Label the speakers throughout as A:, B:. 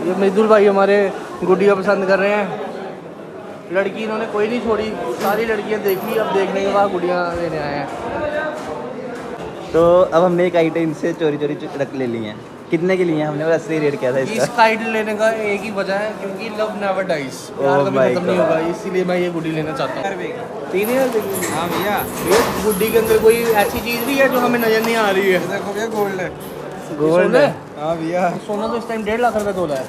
A: ये मजदूर भाई हमारे गुड़िया पसंद कर रहे हैं। लड़की इन्होंने कोई नहीं छोड़ी, सारी लड़कियां देखी, अब देखने के बाद गुड़िया लेने आए हैं।
B: तो अब हमने एक आइटम से चोरी चोरी रख ले ली हैं। कितने की ली हैं हमने और असली रेट क्या था
A: इस
B: इसका?
A: काइट लेने का एक ही वजह है, क्योंकि लव नेवर डाइज, प्यार कभी
B: my
A: खत्म नहीं
B: God.
A: होगा, इसीलिए मैं ये गुड्डी लेना चाहता हूँ। 3000 की?
C: हाँ भैया,
A: ये गुड्डी के अंदर कोई ऐसी चीज़ भी है जो हमें नजर नहीं आ रही है?
C: देखो भैया गोल्ड है।
B: गोल्ड है।
C: हाँ भैया,
A: सोना तो इस टाइम 1.5 लाख रुपए तोला है।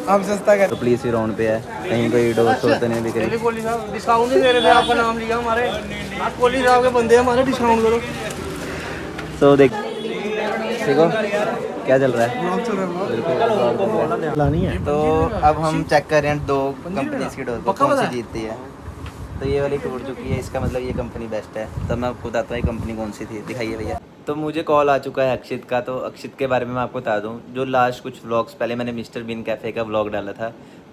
C: हम सस्ता कर।
B: तो प्लीज ही राउंड पे है, कहीं कोई दोस्त तो नहीं दिख
A: चलिए
B: रही।
A: कोहली साहब, डिस्काउंट नहीं दे रहे थे, आपका नाम लिया हमारे, आप कोहली साहब के बंदे हैं हमारे, डिस्काउंट करो।
B: तो देखो क्या चल रहा है।
C: ब्लॉग चल रहा है।
A: लानी है
B: तो अब हम चेक कर रहे हैं दो कंपनीज की डोर को,
A: पक्का
B: कौन सी
A: पता है?
B: जीतती है। तो ये वाली टूट चुकी है, इसका मतलब ये कंपनी बेस्ट है। तो मैं आपको बताता हूँ ये कंपनी कौन सी थी, दिखाइए भैया। तो मुझे कॉल आ चुका है अक्षित का। तो अक्षित के बारे में मैं आपको बता दूँ, जो लास्ट कुछ व्लॉग्स पहले मैंने मिस्टर बीन कैफ़े का व्लॉग डाला था,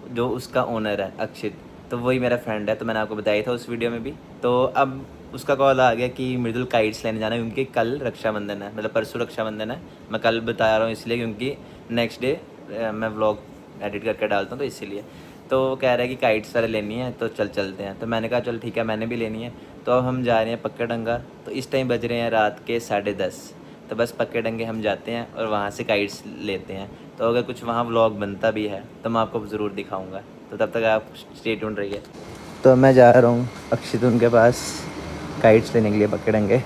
B: जो उसका ओनर है अक्षित, तो वही मेरा फ्रेंड है। तो मैंने आपको बताया था उस वीडियो में भी। तो अब उसका कॉल आ गया कि मृदुल काइट्स लेने जाना है, क्योंकि कल रक्षाबंधन है, मतलब परसों रक्षाबंधन है। मैं कल बता रहा हूँ इसलिए क्योंकि नेक्स्ट डे मैं व्लॉग एडिट करके डालता हूँ, तो इसीलिए। तो वो कह रहा है कि काइट्स सारे लेनी है, तो चलते हैं। तो मैंने कहा चल ठीक है, मैंने भी लेनी है। तो अब हम जा रहे हैं पक्के डंगा। तो इस टाइम बज रहे हैं रात के 10:30। तो बस पक्के डंगे हम जाते हैं और वहाँ से काइट्स लेते हैं। तो अगर कुछ वहाँ व्लॉग बनता भी है तो मैं आपको ज़रूर दिखाऊँगा। तो तब तक आप स्टे ट्यून्ड रहिए। तो मैं जा रहा हूँ अक्षित उनके पास काइट्स लेने के लिए पक्के डंगे।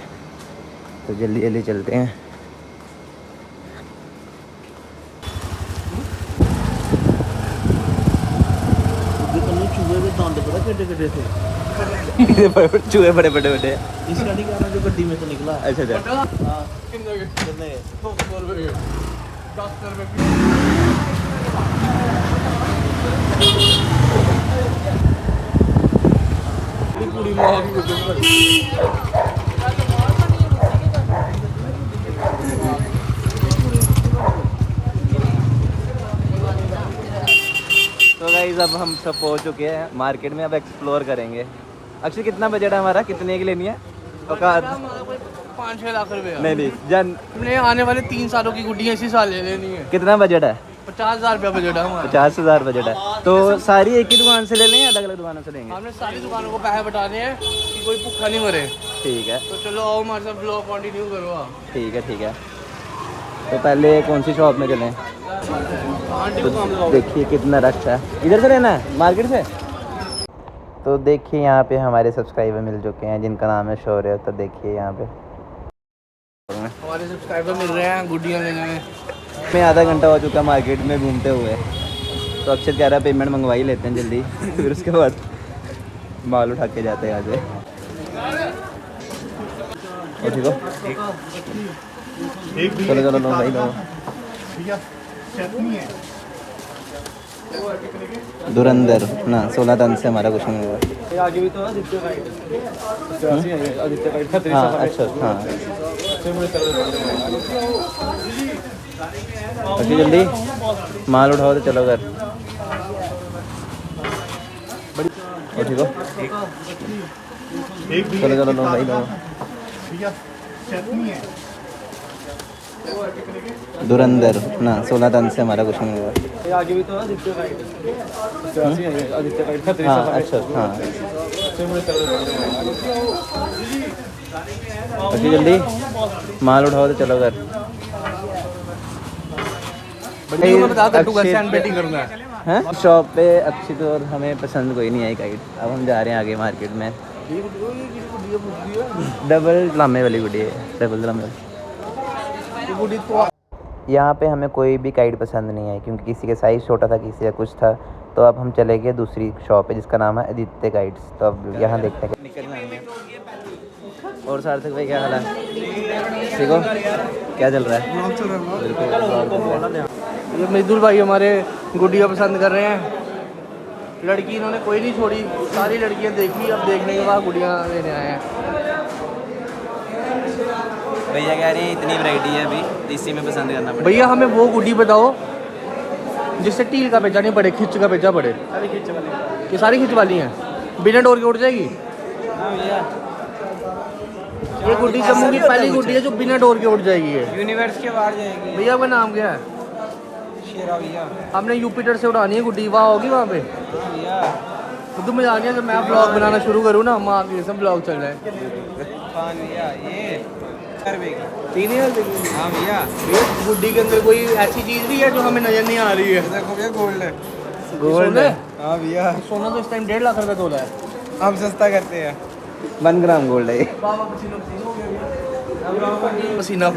B: तो जल्दी जल्दी चलते हैं। चूहे बड़े बड़े बड़े।
A: इसका नहीं कहना जो गड्डी में से निकला।
B: अच्छा अच्छा।
A: हाँ, कितने के? 200 रुपए के, 10 रुपए की। पूरी माँ की कसम कर।
B: तो गाइस अब हम सब पहुंच चुके हैं मार्केट में, अब एक्सप्लोर करेंगे। अक्षय कितना बजट है हमारा, कितने की लेनी है? औकात
A: 5-6 लाख रुपए का।
B: नहीं जन।
A: हमने आने वाले 3 सालों की गुड्डियाँ इसी साल ले लेनी है।
B: कितना बजट है?
A: 50,000 रुपया बजट है हमारा।
B: 50,000 बजट है। तो सारी एक ही दुकान से ले लें या अलग अलग दुकानों से लेंगे?
A: हमने सारी दुकानों को पैसे बटाने हैं कि कोई भूखा नहीं मरे।
B: ठीक है
A: तो चलो आओ हमारे साथ ब्लॉग कंटिन्यू करो आप।
B: ठीक है ठीक है। तो पहले कौन सी शॉप में चलें?
A: आंटी को काम लगाओ।
B: देखिए कितना रश है। इधर से लेना है मार्केट से? तो देखिए यहाँ पे हमारे सब्सक्राइबर मिल चुके हैं जिनका नाम है शौर्य। तो देखिए यहाँ पे
A: हमारे सब्सक्राइबर मिल रहे हैं गुड्डियाँ लेने में।
B: मैं आधा घंटा हो चुका मार्केट में घूमते हुए। तो अक्षर कह रहा है पेमेंट मंगवा ही लेते हैं जल्दी फिर उसके बाद माल उठा के जाते हैं यहाँ से। और ठीक हो? चलो चलो लो भाई लो। धुरंधर ना 16 टन से हमारा कुछ नहीं हुआ।
A: आगे भी तो आदित्य काइट।
B: हाँ अच्छा हाँ। अभी जल्दी माल उठाओ तो चलो घर। और ठीक हो? चलो चलो लो भाई लो। धुरंधर ना 16 टन से हमारा कुछ नहीं हुआ।
A: आगे भी तो आदित्य काइट।
B: हाँ अच्छा हाँ। अभी जल्दी माल उठाओ तो चलो घर। हाँ शॉप पे अक्षित और हमें पसंद कोई नहीं आई काइट। अब हम जा रहे हैं आगे मार्केट में। डबल लामे वाली गुड़ी है, डबल लामे। यहाँ पे हमें कोई भी काइट पसंद नहीं आई क्योंकि किसी का साइज़ छोटा था, किसी का कुछ था। तो अब हम चले गए दूसरी शॉप पे जिसका नाम है आदित्य काइट्स। तो अब यहाँ देखते हैं। और सार्थक भाई क्या हाल है? ठीक हो? क्या चल रहा है?
C: ब्लॉग चल रहा है।
A: ये मजदूर भाई हमारे गुड्डियाँ पसंद कर रहे हैं। लड़की इन्होंने कोई नहीं छोड़ी, सारी लड़कियाँ देखी, अब देखने के बाद गुड्डियाँ लेने आए हैं।
B: भैया कह रहे हैं इतनी वैरायटी है अभी, तो इसी में पसंद करना पड़ेगा।
A: भैया हमें वो गुड्डी बताओ जिससे टील का पेचा नहीं पड़े, खिंच का पेचा पड़े। ये सारी खिंच वाली हैं, बिना डोर के उड़ जाएगी। ये गुड्डी जम्मू की पहली गुड्डी है जो बिना डोर के उड़ जाएगी है।
C: यूनिवर्स के बाहर जाएगी।
A: भैया आपका नाम क्या है?
C: ये रहा भैया।
A: हमने यूपिटर से उड़ानी है गुड्डी, वहाँ होगी वहाँ पे।
C: हाँ भैया।
A: तो मजा आ गया जब मैं ब्लॉग बनाना शुरू करूँ ना, माँ के सब ब्लॉग चल रहे हैं।
C: हाँ भैया ये
A: 3000 रुपये की।
C: हाँ भैया।
A: भैया गुड्डी के अंदर कोई ऐसी चीज़ भी है जो हमें नजर नहीं आ रही है?
C: देखो भैया गोल्ड है।
A: गोल्ड है?
C: हाँ भैया।
A: सोना तो इस टाइम 1.5 लाख रुपए तोला है।
C: हम सस्ता करते हैं।
B: 1 ग्राम गोल्ड है ये।
A: बाबा पसीना पसीना हो गया भैया। पसीना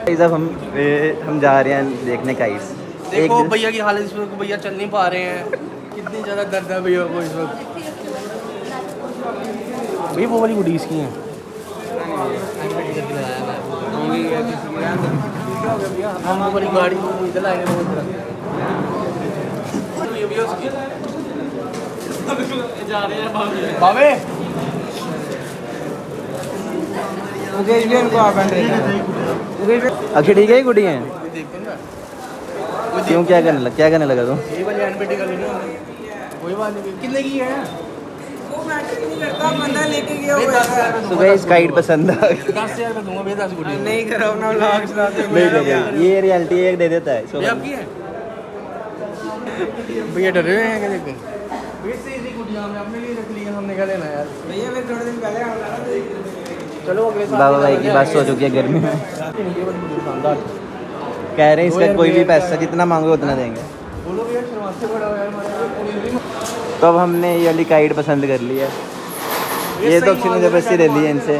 B: गाइस अब हम जा रहे हैं देखने का इस
A: देखो भैया की हालत इस वक्त, भैया चल नहीं पा रहे हैं। कितनी ज़्यादा दर्द है भैया को इस वक्त। भैया वो वाली गुड्डी इसकी है। हम वो वाली गाड़ी को इधर लाएंगे वो इधर। ये भैया उसकी जा रहे हैं बाबे।
C: मुकेश भी उनको आप
B: अच्छा ठीक है ये गुड़ी है। क्यों क्या करने लगा तू?
A: ये वाली एनपीटी कर लेनी है कोई बात नहीं। कितने की है?
C: वो मैटर नहीं करता, बंदा लेके गया हुआ है।
B: तो गाइस काइट पसंद आ गई।
A: 10,000 रुपये दूंगा भैया 10 गुड्डी।
C: नहीं करो अपना व्लॉग चलाते
B: नहीं ये रियलिटी एक दे देता है
A: भैया आपकी है? भैया डरे हुए हैं क्या देखते? भैया इतनी गुड्डियाँ हमने अपने लिए रख ली है, हमने क्या लेना है यार?
C: भैया मैं थोड़े दिन पहले आया था।
A: चलो अगले साल
B: बाबा भाई की बात हो चुकी है गर्मी में। कह रहे हैं इसका कोई भी पैसा जितना मांगो उतना देंगे।
A: बोलो भैया शुरुआत से बड़ा हो यार हमारा।
B: तो अब हमने ये वाली काइट पसंद कर ली है। ये तो अक्षय ने जबरदस्ती ले ली है इनसे।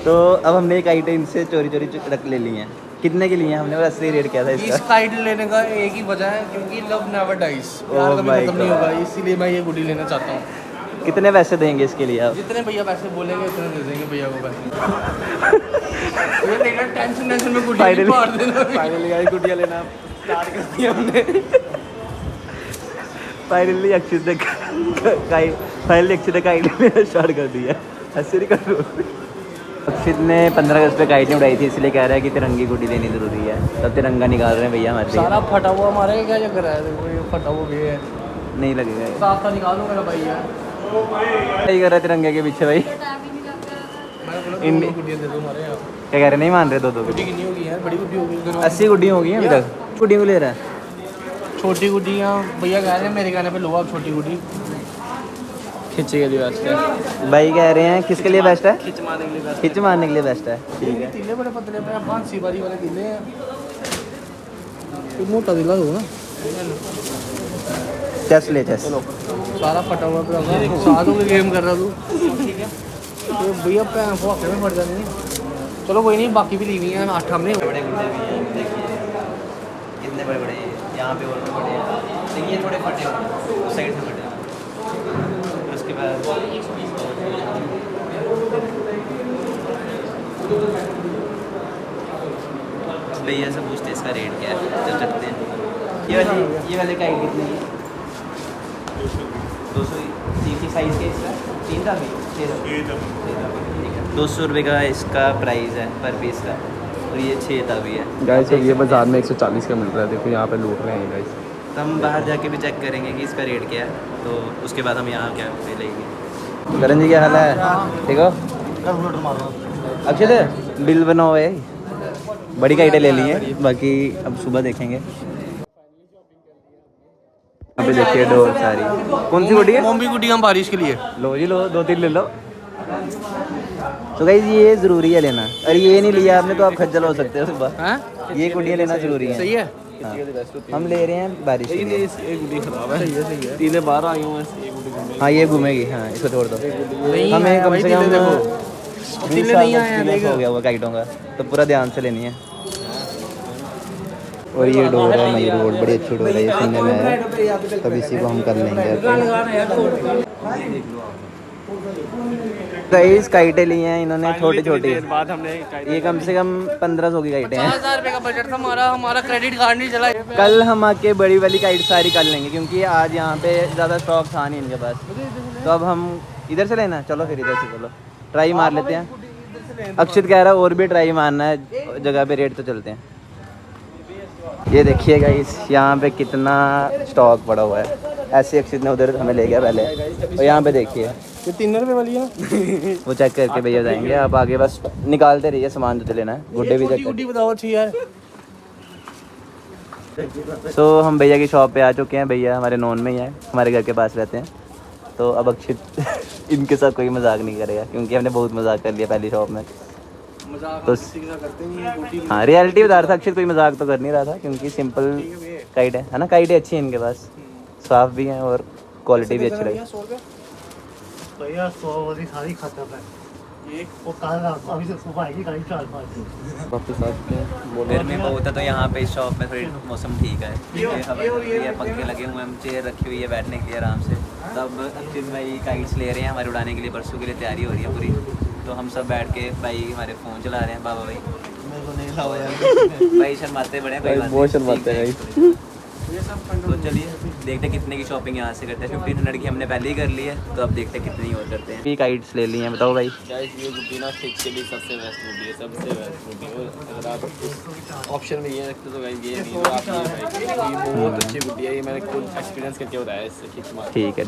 B: तो अब हमने ये काइटें इनसे चोरी रख ले ली हैं। कितने की ली हैं हमने? और असली रेट क्या था
A: इस
B: इसका?
A: काइट लेने का एक ही वजह है क्योंकि लव नेवर डाइज, प्यार कभी
B: my
A: खत्म नहीं
B: God.
A: होगा, इसीलिए मैं ये गुड्डी लेना चाहता हूँ।
B: कितने पैसे देंगे इसके लिए आप?
A: जितने भैया पैसे बोलेंगे उतने दे देंगे भैया को पैसे। भैया लेना टेंशन में गुड्डी
B: Finally.
A: मार देना।
C: फाइनली गाइस गुड़िया लेना स्टार्ट कर दिया हमने।
B: फाइनली अक्षय ने काइट लेना स्टार्ट कर दिया। ऐसे नहीं कर रहा। अक्षित ने 15 अगस्त पे काइट नहीं उड़ाई थी, इसलिए कह रहा है कि तिरंगी गुड्डी लेनी जरूरी है। तब तिरंगा निकाल रहे हैं भैया हमारे लिए।
A: सारा फटा हुआ हमारे क्या चक्कर है? देखो ये फटा हुआ भी है,
B: नहीं लगेगा ये।
A: साफ सा निकालो मेरा भाई यार।
B: यही कर रहा है तिरंगे के पीछे भाई।
A: मैं बोला
B: इनमें-
A: दो गुड्डियाँ दे दो हमारे यहाँ।
B: क्या कह रहे नहीं मान रहे दो
A: गुड्डी कितनी होगी यार? बड़ी गुड्डी होगी
B: 80 गुड्डी हो गई हैं अभी तक। गुड्डी को ले रहा है।
A: छोटी गुड्डियाँ भैया कह रहे हैं मेरे कहने पे लो आप छोटी गुड्डी। खिंचे के लिए बेस्ट है,
B: भाई कह रहे हैं किसके लिए बेस्ट है?
A: खिंच मारने के लिए बेस्ट
B: खिंच मारने के लिए बेस्ट है। ठीक है।
A: तीले बड़े पतले पे फांसी वाली वाले तीले हैं। मोटा दिला दो ना।
B: चेस ले चेस।
A: चलो सारा फटा हुआ पे होगा। साथ होकर गेम कर रहा तू। ठीक है तो भैया पैन फोके में फट जानी। चलो कोई नहीं, बाकी भी ली हुई हैं 8 हमने।
B: बड़े गुड्डे भी हैं देखिए, कितने बड़े बड़े यहाँ पे और भी बड़े हैं। देखिए ये थोड़े फटे हुए हैं, उस साइड से फटे हैं। उसके बाद भैया से पूछते हैं इसका रेट क्या है, चल सकते हैं। ये वाले का हाइट कितनी है? 200। तीन साइज़ के इसका 3 था भी 6 था। 200 रुपये का इसका प्राइस है पर पीस का, और ये 6 था भी है।
C: गाइस ये बाजार में 140 का मिल रहा है। देखो यहाँ पे लूट रहे हैं गाइस।
B: तो हम बाहर जाके भी चेक करेंगे कि इसका रेट क्या है, तो उसके बाद हम यहाँ क्या पे लेंगे। करण जी क्या हाल है? ठीक हो? अक्षय बिल बनाओ है। बड़ी काइटें ले ली हैं, बाकी अब सुबह देखेंगे। अभी देखिए डोर सारी। कौन सी गुड्डी है?
A: मोम्बी गुड्डी हम बारिश के लिए।
B: लो जी लो, 2-3 ले लो। तो गाइस ये ज़रूरी है लेना, और ये नहीं लिया आपने तो आप खज्जल हो सकते हो सुबह।
A: हैं?
B: ये गुड्डियाँ लेना ज़रूरी है।
A: सही है।
B: हाँ। हम ले रहे हैं बारिश के लिए।
C: एक गुड्डी खराब है। सही है। तीने बाहर आई हूँ मैं। एक गुड्डी घूमेगी।
B: हाँ ये घूमेगी। हाँ इसको छोड़ दो।
A: नहीं
B: हमें
A: आया
B: कम
A: भाई,
B: से
A: तीले
B: कम
A: देखो।
B: 20
A: तीले
B: साल
A: नहीं
B: का
A: आया,
B: एक्सपीरियंस
A: देख।
B: हो गया हुआ काइटों का, तो पूरा ध्यान से लेनी है। और ये डोर है नई रोड, बड़ी अच्छी डोर है, ये सुनने में है। तब इसी को हम कर लेंगे। कई काइटें ली हैं इन्होंने छोटी छोटी।
C: बाद हमने
B: ये कम से कम 1500 की काइटें हैं।
A: 50,000 रुपये का बजट था हमारा क्रेडिट कार्ड नहीं चला।
B: कल हम आके बड़ी वाली काइट सारी कर लेंगे, क्योंकि आज यहाँ पे ज़्यादा स्टॉक था नहीं इनके पास। तो अब हम इधर से लेना, चलो फिर इधर से चलो ट्राई मार लेते हैं। अक्षित कह रहा है और भी ट्राई मारना है, जगह पे रेट तो चलते हैं। ये देखिएगा इस यहाँ पे कितना स्टॉक पड़ा हुआ है। ऐसे अक्षित ने उधर हमें ले गया पहले। और यहाँ पे देखिए
A: ये 3 रुपये वाली है ना।
B: वो चेक करके भैया जाएंगे, आप आगे बस निकालते रहिए सामान जो लेना है। गुड्डे भी चेक
A: गुड्डी बताओ अच्छी यार।
B: सो हम भैया की शॉप पे आ चुके हैं। भैया हमारे नॉन में ही है, हमारे घर के पास रहते हैं। तो अब अक्षित इनके साथ कोई मजाक नहीं करेगा क्योंकि हमने बहुत मजाक कर लिया पहली शॉप में।
A: मजाक
B: तो
A: किसी के साथ करते नहीं है, गुड्डी
B: हाँ रियलिटी बता रहा था अक्षित, कोई मजाक तो कर नहीं रहा था क्योंकि सिंपल काइट है ना। काइटें अच्छी हैं इनके पास, साफ भी हैं और क्वालिटी भी अच्छी लगी।
A: 100 रुपये
D: भैया 100 वाली सारी खत्म है।
A: ये
D: वो कल अभी से सुबह आएगी गाड़ी 4-5
C: वापस आते हैं।
B: गर्मी बहुत है तो यहाँ पे इस शॉप में थोड़ी मौसम ठीक है, ये पंखे लगे हुए हैं, चेयर रखी हुई है बैठने के लिए आराम से। तब अक्षित भाई काइट्स ले रहे हैं हमारे उड़ाने के लिए, परसों के लिए तैयारी हो रही है पूरी। तो हम सब बैठ के भाई हमारे फ़ोन चला रहे हैं। बाबा भाई
D: मेरे को नहीं लाओ यार।
B: भाई शर्माते बड़े हैं, कोई बात
C: बहुत
B: नहीं,
C: शर्माते हैं
B: सीख जाएंगे। तो चलिए देखते हैं कितने की शॉपिंग यहाँ से करते हैं। 1500 की हमने पहले ही कर ली है, तो अब देखते हैं कितनी और करते हैं। काइट्स ले ली हैं, बताओ भाई।
C: गाइस ये गुड्डी ना फिक्स के लिए सबसे बेस्ट गुड्डी है, सबसे बेस्ट गुड्डी। और अगर आप उस ऑप्शन में ये रखते तो गाइस ये नहीं तो आप ये भाई बहुत अच्छी गुड्डी है। ये मैंने खुद एक्सपीरियंस करके बताया इससे खींच मार।
B: ठीक है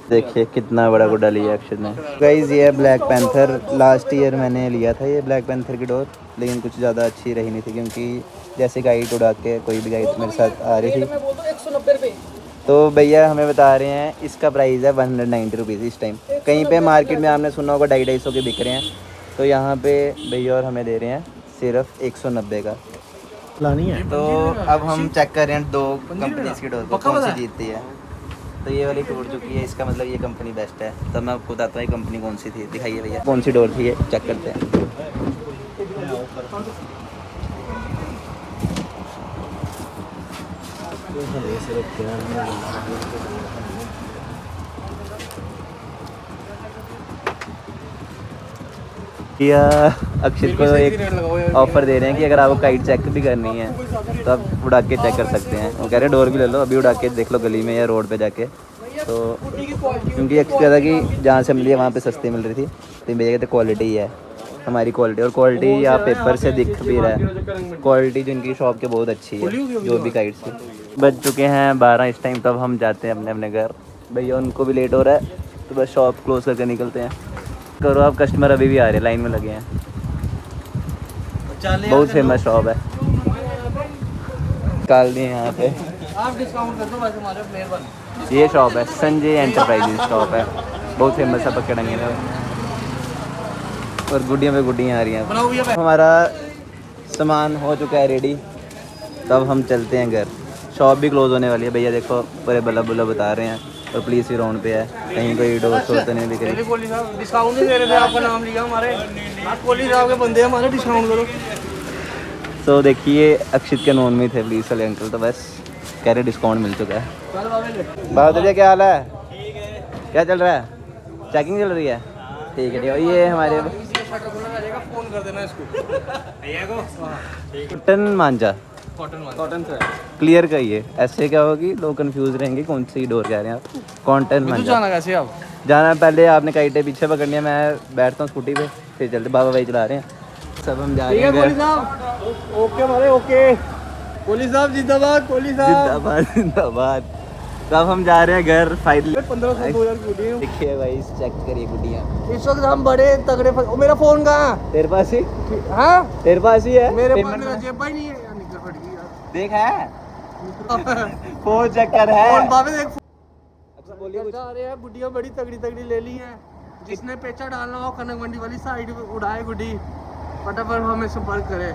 B: देखिए कितना बड़ा गुड्डा लिया अक्षर ने। गाइस ये है ब्लैक पैंथर। लास्ट ईयर मैंने लिया था ये ब्लैक पैंथर की डोर, लेकिन कुछ ज़्यादा अच्छी रही नहीं थी क्योंकि जैसे गाइड उड़ा के कोई भी गाइड मेरे साथ आ रही थी। तो भैया हमें बता रहे हैं इसका प्राइस है 190 रुपीज़ इस टाइम। कहीं पे मार्केट में आपने सुना होगा 250-250 के बिक रहे हैं, तो यहाँ पे भैया और हमें दे रहे हैं सिर्फ 190 का।
D: लानी है।
B: तो अब हम चेक कर रहे हैं 2 कंपनीज की डोर को कौन सी जीतती है। तो ये वाली टूट चुकी है, इसका मतलब ये कंपनी बेस्ट है। तब मैं आपको बताता हूँ ये कंपनी कौन सी थी। दिखाइए भैया कौन सी डोर थी ये, चेक करते हैं। या अक्षित को एक ऑफर दे रहे हैं कि अगर आपको काइट चेक भी करनी है तो आप उड़ा के चेक कर सकते हैं। वो कह रहे हैं डोर भी ले लो, अभी उड़ा के देख लो गली में या रोड पे जाके। तो क्योंकि अक्षित कह था कि जहाँ से मिली है वहाँ पे सस्ती मिल रही थी, तो भैया कहते क्वालिटी है हमारी क्वालिटी। और क्वालिटी या पेपर से दिख भी रहा है, क्वालिटी जो इनकी शॉप के बहुत अच्छी है जो भी काइट्स की। बज चुके हैं 12 इस टाइम, तब हम जाते हैं अपने अपने घर। भैया उनको भी लेट हो रहा है तो बस शॉप क्लोज करके निकलते हैं। करो आप, कस्टमर अभी भी आ रहे हैं, लाइन में लगे हैं। बहुत फेमस शॉप है, निकाल दिए यहाँ पे।
A: आप डिस्काउंट कर दो बस हमारे मेहरबानी।
B: ये शॉप है संजय एंटरप्राइजेज शॉप है, बहुत फेमस है पकड़ेंगे में। और गुड्डियों पे गुड्डियाँ आ रही हैं। हमारा सामान हो चुका है रेडी, तब हम चलते हैं घर। शॉप भी क्लोज होने वाली है। भैया देखो पूरे बल्ला बुल्ला बता रहे हैं और पुलिस भी राउंड पे है, कहीं कोई डोर शोर तो नहीं दिख रही।
A: कोहली साहब डिस्काउंट नहीं दे रहे थे, आपका नाम लिखा हमारे। आप कोहली साहब के बंदे हमारे, डिस्काउंट करो।
B: तो देखिए अक्षित के नॉन में थे पुलिस वाले अंकल, तो बस कह रहे डिस्काउंट मिल चुका है। बहादुर जी क्या हाल है? क्या चल रहा है? चेकिंग चल रही है? ठीक है। ये हमारे
A: फोन कर देना इसको भैया को।
B: कॉटन मांझा,
A: कॉटन से
B: क्लियर कहिए, ऐसे क्या होगी लोग कंफ्यूज रहेंगे कौन सी डोर कह रहे हैं आप। कॉटन मांझा
A: जाना कैसे आप?
B: जाना पहले आपने काइटे पीछे पकड़नी है, मैं बैठता हूँ स्कूटी पे, फिर चलते। बाबा भाई चला रहे हैं, सब हम जा रहे हैं
A: कोहली
B: घर।
A: साहब ओके हमारे ओके। कोहली साहब जिंदाबाद, कोहली साहब
B: जिंदाबाद जिंदाबाद। तो अब हम जा रहे हैं घर फाइनली।
A: 1500 2000 की गुड्डी है।
B: देखिए भाई चेक करिए गुड्डियाँ।
A: इस वक्त हम बड़े तगड़े ओ मेरा फोन कहाँ है?
B: तेरे पास ही,
A: हाँ
B: तेरे पास ही है
A: मेरे पास,
B: पेमेंट
A: मेरा
B: में?
A: जेब ही नहीं है यार, निकल फट गई यार।
B: देख है फोन चक्कर है।
A: फोन बाबे देख।
B: अच्छा बोलिए कुछ।
A: जा रहे हैं, गुड्डियाँ बड़ी तगड़ी तगड़ी ले ली हैं। जिसने पेचा डालना हो कनक मंडी वाली साइड उड़ाए गुड्डी, फटाफट हमें संपर्क करें।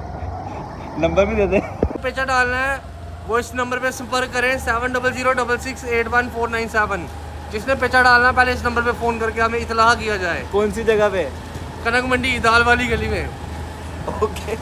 B: नंबर भी दे दे।
A: पेचा डालना है वो इस नंबर पे संपर्क करें 7006681497। जिसने पेचा डालना पहले इस नंबर पे फ़ोन करके हमें इतला किया जाए।
B: कौन सी जगह पे?
A: कनक मंडी दाल वाली गली में।
B: ओके